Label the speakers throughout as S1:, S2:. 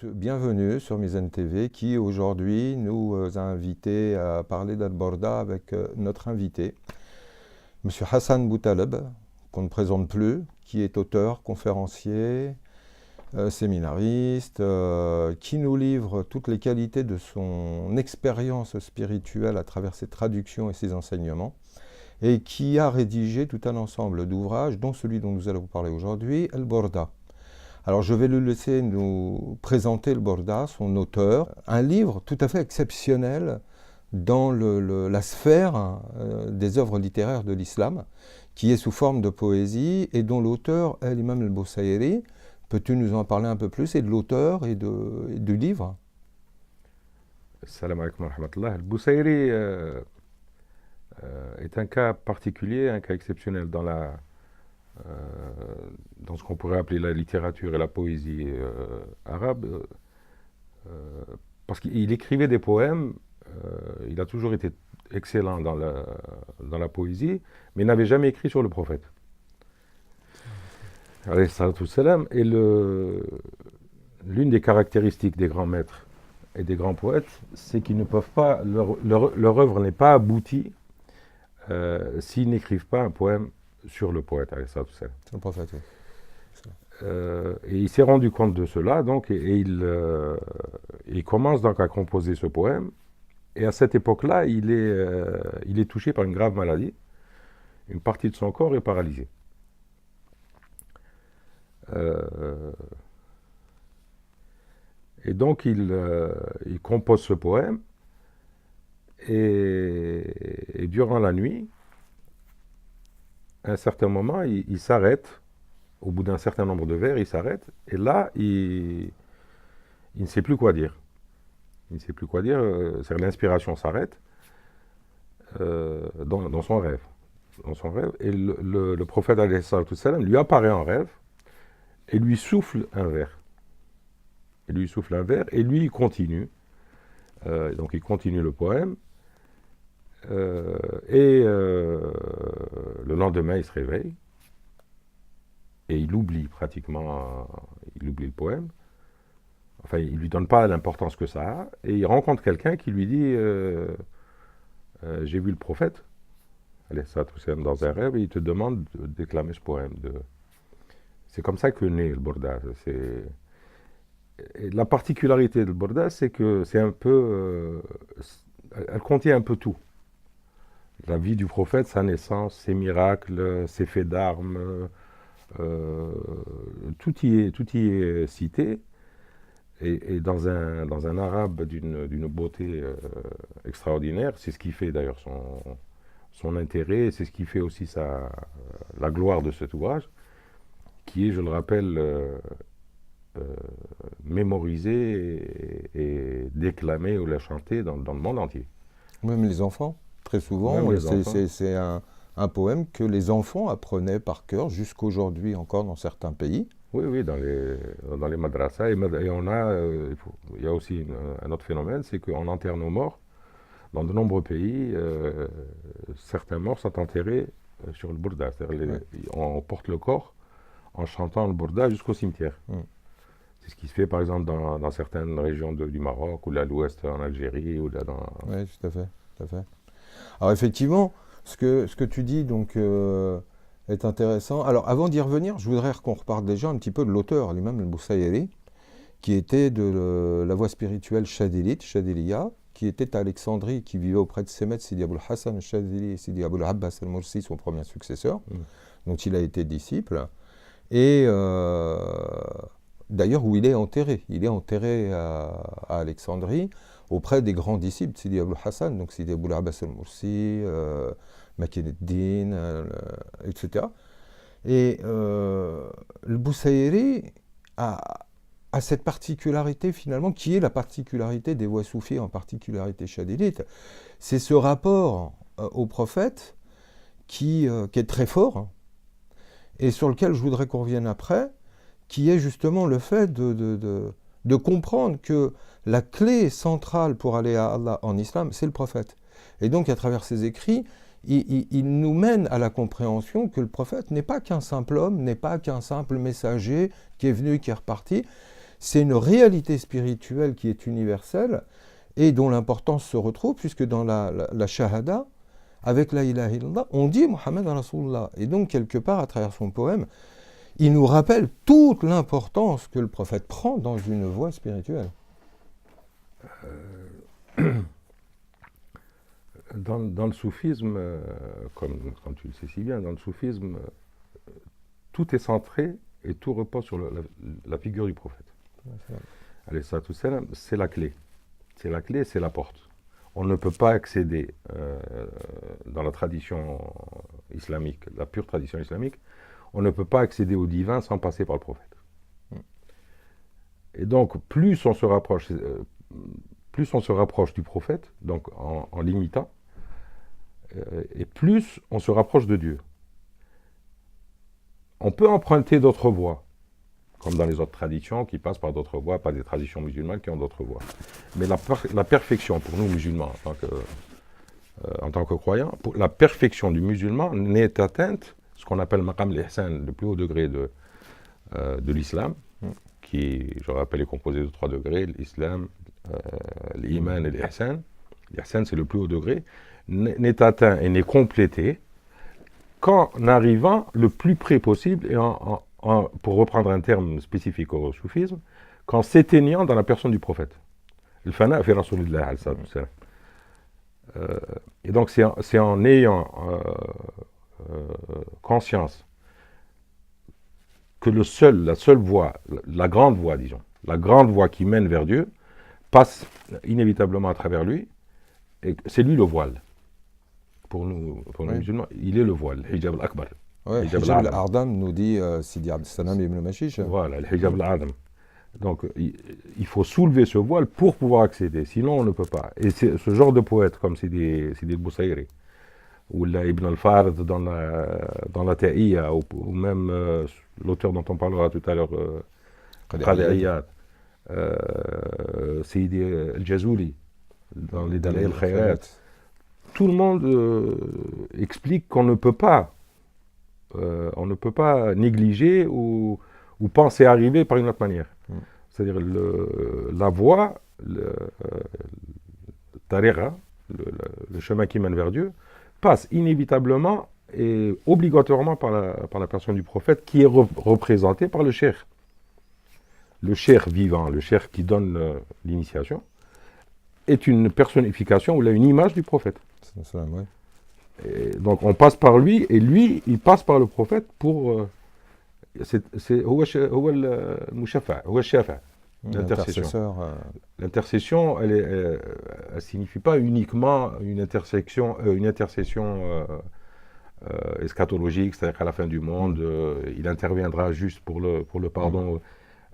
S1: bienvenue sur Mizan TV qui aujourd'hui nous a invités à parler d'Al-Borda avec notre invité, M. Hassan Boutaleb, qu'on ne présente plus, qui est auteur, conférencier, séminariste, qui nous livre toutes les qualités de son expérience spirituelle à travers ses traductions et ses enseignements, et qui a rédigé tout un ensemble d'ouvrages, dont celui dont nous allons vous parler aujourd'hui, Al-Borda. Alors je vais le laisser nous présenter le Borda, son auteur, un livre tout à fait exceptionnel dans la sphère des œuvres littéraires de l'islam, qui est sous forme de poésie et dont l'auteur est l'imam al-Boussaïri. Peux-tu nous en parler un peu plus, et de l'auteur et du livre?
S2: Salam alaikum wa rahmatullah. Al-Boussaïri est un cas particulier, un cas exceptionnel dans ce qu'on pourrait appeler la littérature et la poésie arabe, parce qu'il écrivait des poèmes, il a toujours été excellent dans la poésie, mais il n'avait jamais écrit sur le prophète. Alayhi salatu wassalam. Et l'une des caractéristiques des grands maîtres et des grands poètes, c'est qu'ils ne peuvent pas, leur œuvre n'est pas aboutie s'ils n'écrivent pas un poème sur le poète, sur
S1: le prophète, oui.
S2: Et il s'est rendu compte de cela, donc, et il commence donc à composer ce poème. Et à cette époque-là, il est touché par une grave maladie. Une partie de son corps est paralysée. Et donc, il compose ce poème. Et durant la nuit, à un certain moment, il s'arrête. Au bout d'un certain nombre de vers, il s'arrête. Et là, il ne sait plus quoi dire. Il ne sait plus quoi dire. C'est-à-dire l'inspiration s'arrête dans son rêve. Dans son rêve. Et le prophète alayhi salatu wassalam lui apparaît en rêve et lui souffle un vers. Et lui il continue. Donc il continue le poème. Le lendemain, il se réveille et il oublie le poème. Enfin, il ne lui donne pas l'importance que ça a. Et il rencontre quelqu'un qui lui dit j'ai vu le prophète, dans un rêve, et il te demande de déclamer ce poème. C'est comme ça que naît le Borda. Et la particularité du Borda, c'est que c'est un peu... elle contient un peu tout. La vie du prophète, sa naissance, ses miracles, ses faits d'armes, tout y est cité. Et dans un arabe d'une beauté extraordinaire. C'est ce qui fait d'ailleurs son intérêt, c'est ce qui fait aussi la gloire de cet ouvrage, qui est, je le rappelle, mémorisé et déclamé ou chanté dans le monde entier.
S1: Même les enfants, très souvent, c'est un poème que les enfants apprenaient par cœur, jusqu'aujourd'hui encore dans certains pays.
S2: Oui, dans les madrasas. Et il y a aussi un autre phénomène, c'est qu'on enterre nos morts. Dans de nombreux pays, certains morts sont enterrés sur le Borda. C'est-à-dire on porte le corps en chantant le Borda jusqu'au cimetière. C'est ce qui se fait par exemple dans certaines régions du Maroc, ou là à l'ouest en Algérie, ou là dans...
S1: Oui, tout à fait. Alors effectivement, ce que tu dis donc est intéressant. Alors avant d'y revenir, je voudrais qu'on reparte déjà un petit peu de l'auteur, l'imam al-Boussaïri, qui était de la voie spirituelle Chadiliya, qui était à Alexandrie, qui vivait auprès de ses maîtres Sidi Abul Hassan al-Chadili et Sidi Abul Abbas al-Mursi, son premier successeur, dont il a été disciple. Et d'ailleurs, où il est enterré. Il est enterré à Alexandrie, auprès des grands disciples de Sidi Abul Hassan, donc Sidi Abul Abbas al-Mursi, Makineddin, etc. Et le Boussaïri a cette particularité finalement, qui est la particularité des voies soufis, en particularité chadilites. C'est ce rapport au prophète qui est très fort, et sur lequel je voudrais qu'on revienne après, qui est justement le fait de comprendre que la clé centrale pour aller à Allah en islam, c'est le prophète. Et donc, à travers ses écrits, il nous mène à la compréhension que le prophète n'est pas qu'un simple homme, n'est pas qu'un simple messager qui est venu, qui est reparti. c'est une réalité spirituelle qui est universelle et dont l'importance se retrouve, puisque dans la shahada, avec la ilaha illallah, on dit Muhammad Rasulullah. Et donc, quelque part, à travers son poème, il nous rappelle toute l'importance que le prophète prend dans une voie spirituelle.
S2: Dans le soufisme, comme tu le sais si bien, dans le soufisme, tout est centré et tout repose sur la figure du prophète. Alayhi salatu wassalam, c'est la clé. C'est la clé, c'est la porte. On ne peut pas accéder dans la tradition islamique, la pure tradition islamique, on ne peut pas accéder au divin sans passer par le prophète. Et donc, plus on se rapproche du prophète, donc en l'imitant, et plus on se rapproche de Dieu. On peut emprunter d'autres voies, comme dans les autres traditions qui passent par d'autres voies, pas des traditions musulmanes qui ont d'autres voies. Mais la perfection pour nous musulmans, en tant que croyants, la perfection du musulman n'est atteinte, ce qu'on appelle maqam al-ihsan, le plus haut degré de l'islam, qui, je rappelle, est composé de 3 degrés, l'islam, l'iman et l'ihsan. L'ihsan, c'est le plus haut degré, n'est atteint et n'est complété qu'en arrivant le plus près possible, et pour reprendre un terme spécifique au soufisme, qu'en s'éteignant dans la personne du prophète. Le fana fi rasulillah. Et donc c'est en ayant conscience que la seule voie, la grande voie, disons, la grande voie qui mène vers Dieu, passe inévitablement à travers lui, et c'est lui le voile. Pour nous musulmans, il est le voile, le hijab al-akbar.
S1: Ouais, hijab al-ardam nous dit Sidi Abd Salam ibn Mashish.
S2: Voilà, le hijab al-ardam. Donc il faut soulever ce voile pour pouvoir accéder, sinon on ne peut pas. Et c'est ce genre de poète comme Sidi al-Busayri, ou Ibn al-Fard dans la Ta'iyya, ou même l'auteur dont on parlera tout à l'heure, Qadi Iyad, Sidi al-Jazuli, dans les Dalaïl al-Khayrat. Tout le monde explique qu'on ne peut pas négliger ou penser arriver par une autre manière. C'est-à-dire la voie, le tariqa, le chemin qui mène vers Dieu, passe inévitablement et obligatoirement par la personne du prophète, qui est représenté par le cheikh. Le cheikh vivant, le cheikh qui donne l'initiation, est une personnification ou une image du prophète. Et donc on passe par lui, et lui, il passe par le prophète pour... L'intercession, elle signifie pas uniquement une intercession eschatologique, c'est-à-dire qu'à la fin du monde, il interviendra juste pour le pardon.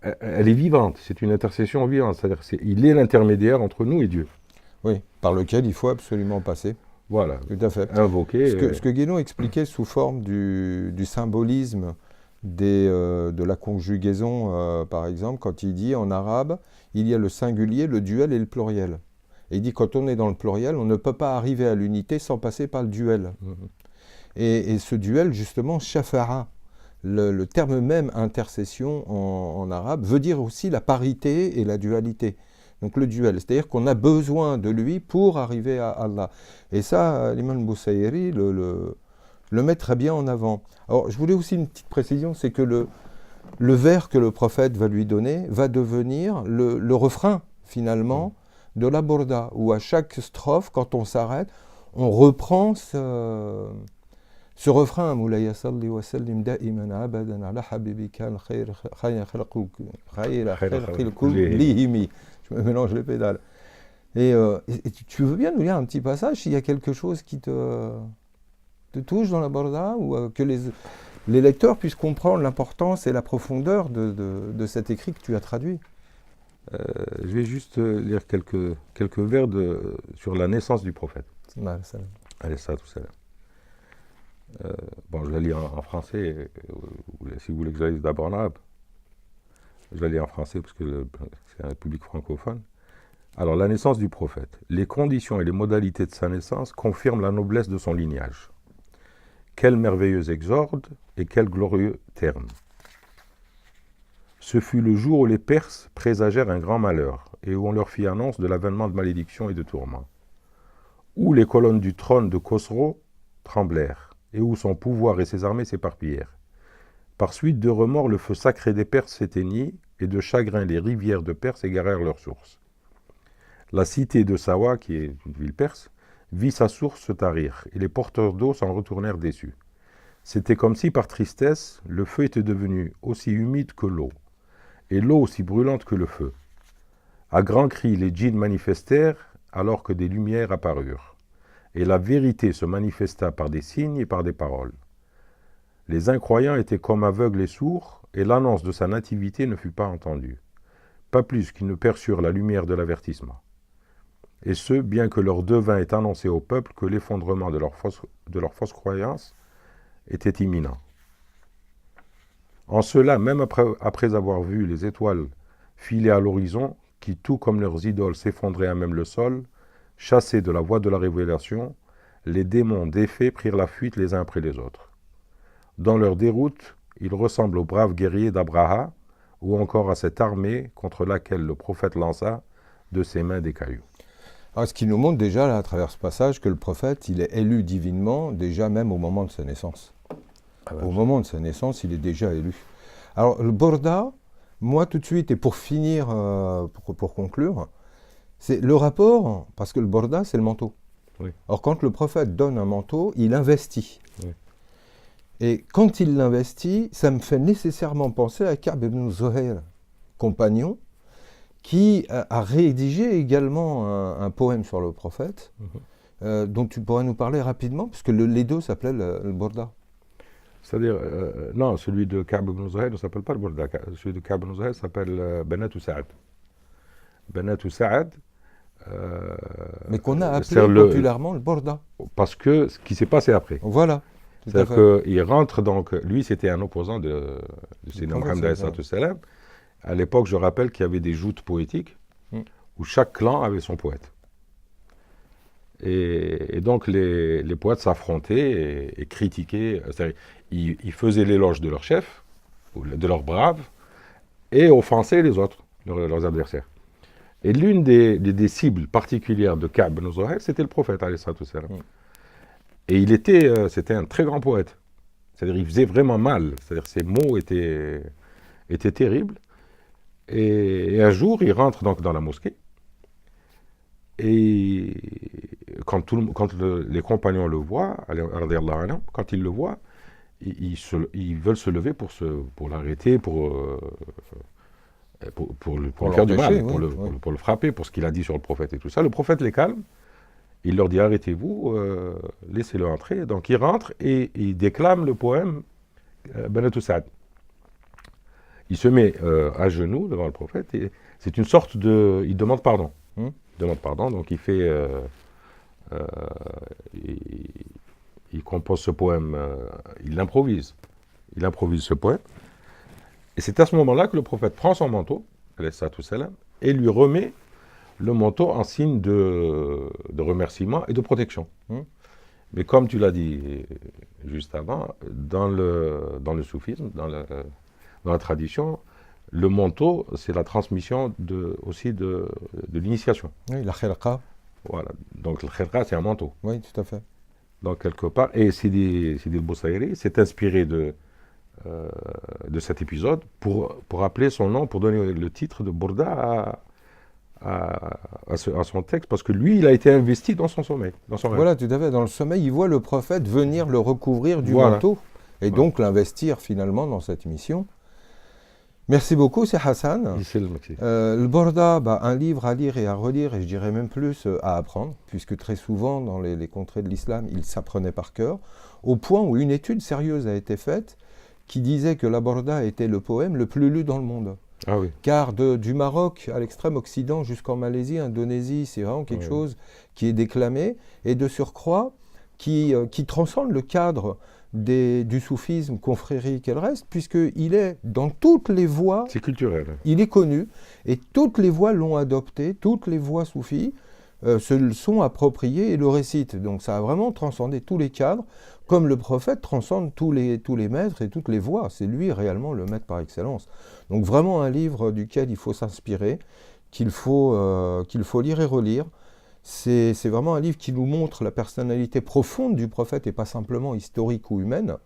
S2: Elle est vivante, c'est une intercession vivante, c'est-à-dire qu'il est l'intermédiaire entre nous et Dieu.
S1: Oui, par lequel il faut absolument passer.
S2: Voilà,
S1: tout à fait.
S2: Invoquer.
S1: Ce que Guénon expliquait sous forme du symbolisme de la conjugaison, par exemple, quand il dit en arabe, il y a le singulier, le duel et le pluriel. Et il dit quand on est dans le pluriel, on ne peut pas arriver à l'unité sans passer par le duel. Et ce duel, justement, shafa'a, le terme même intercession en arabe, veut dire aussi la parité et la dualité. Donc le duel, c'est-à-dire qu'on a besoin de lui pour arriver à Allah. Et ça, l'imam Busayri le met très bien en avant. Alors, je voulais aussi une petite précision, c'est que le vers que le prophète va lui donner va devenir le refrain, finalement, de la Burda, où à chaque strophe, quand on s'arrête, on reprend ce refrain. Moulaya salli wa sallim da'iman abadan ala habibika al-khayr lihimi. Je me mélange les pédales. Et tu veux bien nous lire un petit passage, s'il y a quelque chose qui te touche dans la Burda, ou que les lecteurs puissent comprendre l'importance et la profondeur de cet écrit que tu as traduit.
S2: Je vais juste lire quelques vers sur la naissance du prophète. Allez, ça, tout ça. Bon, je la lis en français, si vous voulez que je la lise d'abord en arabe. Je la lis en français parce que c'est un public francophone. Alors, la naissance du prophète. Les conditions et les modalités de sa naissance confirment la noblesse de son lignage. Quel merveilleux exorde et quel glorieux terme. Ce fut le jour où les Perses présagèrent un grand malheur, et où on leur fit annonce de l'avènement de malédictions et de tourments. Où les colonnes du trône de Khosro tremblèrent, et où son pouvoir et ses armées s'éparpillèrent. Par suite de remords, le feu sacré des Perses s'éteignit, et de chagrin, les rivières de Perse égarèrent leurs sources. La cité de Sawa, qui est une ville perse, vit sa source se tarir, et les porteurs d'eau s'en retournèrent déçus. C'était comme si, par tristesse, le feu était devenu aussi humide que l'eau, et l'eau aussi brûlante que le feu. À grands cris, les djinns manifestèrent, alors que des lumières apparurent, et la vérité se manifesta par des signes et par des paroles. Les incroyants étaient comme aveugles et sourds, et l'annonce de sa nativité ne fut pas entendue, pas plus qu'ils ne perçurent la lumière de l'avertissement. Et ce, bien que leur devin ait annoncé au peuple que l'effondrement de leur fausse croyance était imminent. En cela, même après avoir vu les étoiles filer à l'horizon, qui, tout comme leurs idoles, s'effondraient à même le sol, chassés de la voie de la révélation, les démons défaits prirent la fuite les uns après les autres. Dans leur déroute, ils ressemblent aux braves guerriers d'Abraha, ou encore à cette armée contre laquelle le prophète lança de ses mains des cailloux.
S1: Alors, ce qui nous montre déjà, là, à travers ce passage, que le prophète, il est élu divinement, déjà même au moment de sa naissance. Au moment de sa naissance, il est déjà élu. Alors, le Borda, moi, tout de suite, et pour finir, pour conclure, c'est le rapport, parce que le Borda, c'est le manteau.
S2: Oui.
S1: Or, quand le prophète donne un manteau, il investit.
S2: Oui.
S1: Et quand il l'investit, ça me fait nécessairement penser à Ka'b ibn Zuhayr, compagnon, qui a rédigé également un poème sur le prophète, dont tu pourrais nous parler rapidement, puisque les deux s'appelaient le Borda.
S2: C'est-à-dire, non, celui de Ka'b ibn Zuhayr ne s'appelle pas le Borda. Celui de Ka'b ibn Zuhayr s'appelle Banat ou Sa'ad. Banat ou Sa'ad.
S1: Mais qu'on a appelé populairement le Borda.
S2: Parce que ce qui s'est passé après.
S1: Voilà.
S2: C'est-à-dire qu'il rentre donc, lui c'était un opposant de Sayyidina Mohammed alayhi salam. À l'époque, je rappelle qu'il y avait des joutes poétiques où chaque clan avait son poète. Et donc les poètes s'affrontaient et critiquaient, c'est-à-dire ils faisaient l'éloge de leur chef, ou de leurs braves, et offensaient les autres, leurs adversaires. Et l'une des cibles particulières de Ka'b ibn Zuhayr, c'était le prophète alayhi salam. Et c'était un très grand poète. C'est-à-dire il faisait vraiment mal, c'est-à-dire ses mots étaient terribles. Et un jour, il rentre donc dans la mosquée, et quand les compagnons le voient, quand ils le voient, ils veulent se lever pour l'arrêter, pour lui faire du mal, pour le frapper, pour ce qu'il a dit sur le prophète et tout ça. Le prophète les calme, il leur dit arrêtez-vous, laissez-le entrer. Donc il rentre et il déclame le poème Banat ou Sa'ad. Il se met à genoux devant le prophète et c'est une sorte de... Il demande pardon. Il demande pardon, donc il fait... il compose ce poème, il l'improvise. Il improvise ce poème. Et c'est à ce moment-là que le prophète prend son manteau, et lui remet le manteau en signe de remerciement et de protection. Mais comme tu l'as dit juste avant, dans le soufisme, dans la tradition, le manteau, c'est la transmission aussi de l'initiation.
S1: Oui, la khirqa.
S2: Voilà. Donc le khirqa, c'est un manteau.
S1: Oui, tout à fait.
S2: Donc quelque part, et Sidi el-Boussaïri s'est inspiré de cet épisode pour appeler son nom, pour donner le titre de Borda à son texte, parce que lui, il a été investi dans son sommeil, dans son rêve.
S1: Voilà, tout à fait. Dans le sommeil, il voit le prophète venir le recouvrir du manteau, et donc l'investir finalement dans cette mission. Merci beaucoup, c'est Hassan. Le Borda, un livre à lire et à relire, et je dirais même plus à apprendre, puisque très souvent dans les contrées de l'islam, il s'apprenait par cœur, au point où une étude sérieuse a été faite qui disait que la Borda était le poème le plus lu dans le monde.
S2: Ah oui.
S1: Car du Maroc à l'extrême occident jusqu'en Malaisie, Indonésie, c'est vraiment quelque chose qui est déclamé, et de surcroît qui transcende le cadre du soufisme confrérique et le reste, puisqu'il est dans toutes les voies.
S2: C'est culturel.
S1: Il est connu, et toutes les voies l'ont adopté, toutes les voies soufis se le sont appropriées et le récitent. Donc ça a vraiment transcendé tous les cadres comme le prophète transcende tous les maîtres et toutes les voies. C'est lui réellement le maître par excellence. Donc vraiment un livre duquel il faut s'inspirer, qu'il faut lire et relire. C'est vraiment un livre qui nous montre la personnalité profonde du prophète et pas simplement historique ou humaine.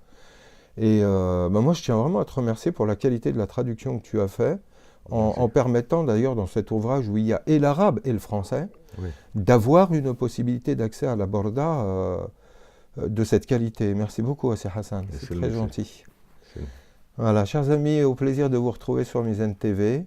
S1: Et moi, je tiens vraiment à te remercier pour la qualité de la traduction que tu as fait, en permettant d'ailleurs dans cet ouvrage où il y a et l'arabe et le français,
S2: Oui.
S1: d'avoir une possibilité d'accès à la Borda de cette qualité. Merci beaucoup, Assi Hassan, c'est très gentil. Voilà, chers amis, au plaisir de vous retrouver sur Mizan TV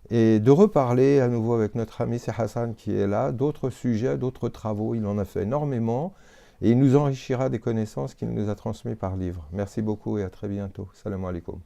S1: et de reparler à nouveau avec notre ami Assi Hassan qui est là, d'autres sujets, d'autres travaux, il en a fait énormément et il nous enrichira des connaissances qu'il nous a transmises par livre. Merci beaucoup et à très bientôt. Salam alaikum.